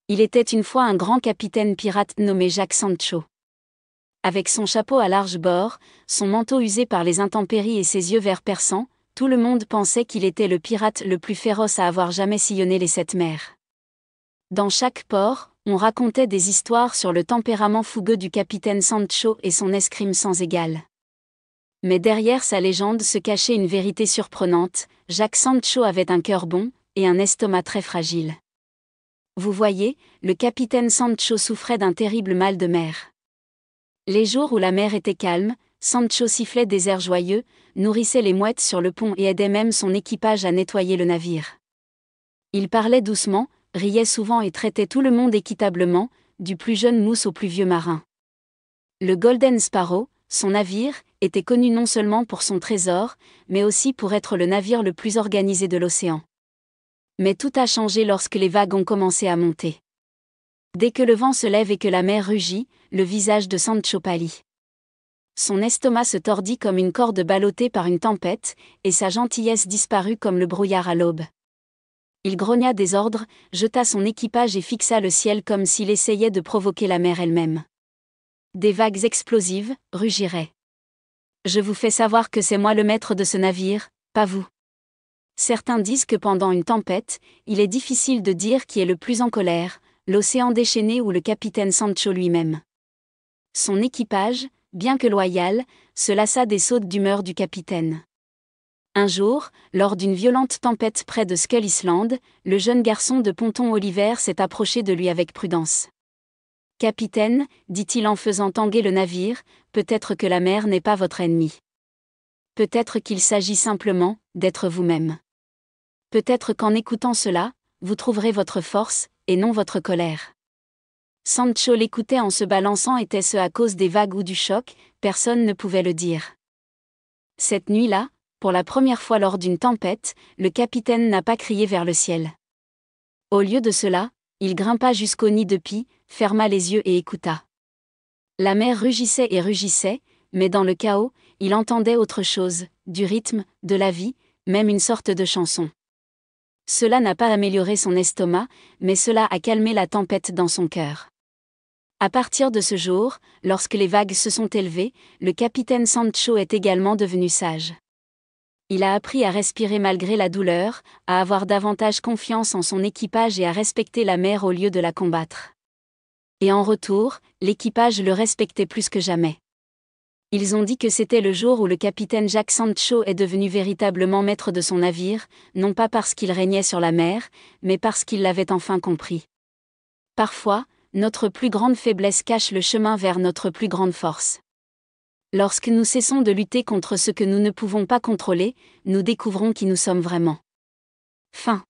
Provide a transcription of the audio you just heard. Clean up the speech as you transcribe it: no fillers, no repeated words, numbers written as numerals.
Il était une fois un grand capitaine pirate nommé Jacques Sancho. Avec son chapeau à large bord, son manteau usé par les intempéries et ses yeux verts perçants, tout le monde pensait qu'il était le pirate le plus féroce à avoir jamais sillonné les 7 mers. Dans chaque port, on racontait des histoires sur le tempérament fougueux du capitaine Sancho et son escrime sans égal. Mais derrière sa légende se cachait une vérité surprenante: Jacques Sancho avait un cœur bon, et un estomac très fragile. Vous voyez, le capitaine Sancho souffrait d'un terrible mal de mer. Les jours où la mer était calme, Sancho sifflait des airs joyeux, nourrissait les mouettes sur le pont et aidait même son équipage à nettoyer le navire. Il parlait doucement, riait souvent et traitait tout le monde équitablement, du plus jeune mousse au plus vieux marin. Le Golden Sparrow, son navire, était connu non seulement pour son trésor, mais aussi pour être le navire le plus organisé de l'océan. Mais tout a changé lorsque les vagues ont commencé à monter. Dès que le vent se lève et que la mer rugit, le visage de Sancho pâlit. Son estomac se tordit comme une corde ballottée par une tempête, et sa gentillesse disparut comme le brouillard à l'aube. Il grogna des ordres, jeta son équipage et fixa le ciel comme s'il essayait de provoquer la mer elle-même. Des vagues explosives rugiraient. « Je vous fais savoir que c'est moi le maître de ce navire, pas vous. » Certains disent que pendant une tempête, il est difficile de dire qui est le plus en colère, l'océan déchaîné ou le capitaine Sancho lui-même. Son équipage, bien que loyal, se lassa des sautes d'humeur du capitaine. Un jour, lors d'une violente tempête près de Skull Island, le jeune garçon de Ponton Oliver s'est approché de lui avec prudence. « Capitaine, dit-il en faisant tanguer le navire, peut-être que la mer n'est pas votre ennemi. Peut-être qu'il s'agit simplement d'être vous-même. Peut-être qu'en écoutant cela, vous trouverez votre force, et non votre colère. » Sancho l'écoutait en se balançant. Était-ce à cause des vagues ou du choc? Personne ne pouvait le dire. Cette nuit-là, pour la première fois lors d'une tempête, le capitaine n'a pas crié vers le ciel. Au lieu de cela, il grimpa jusqu'au nid de pie, ferma les yeux et écouta. La mer rugissait et rugissait, mais dans le chaos, il entendait autre chose, du rythme, de la vie, même une sorte de chanson. Cela n'a pas amélioré son estomac, mais cela a calmé la tempête dans son cœur. À partir de ce jour, lorsque les vagues se sont élevées, le capitaine Sancho est également devenu sage. Il a appris à respirer malgré la douleur, à avoir davantage confiance en son équipage et à respecter la mer au lieu de la combattre. Et en retour, l'équipage le respectait plus que jamais. Ils ont dit que c'était le jour où le capitaine Jacques Sancho est devenu véritablement maître de son navire, non pas parce qu'il régnait sur la mer, mais parce qu'il l'avait enfin compris. Parfois, notre plus grande faiblesse cache le chemin vers notre plus grande force. Lorsque nous cessons de lutter contre ce que nous ne pouvons pas contrôler, nous découvrons qui nous sommes vraiment. Fin.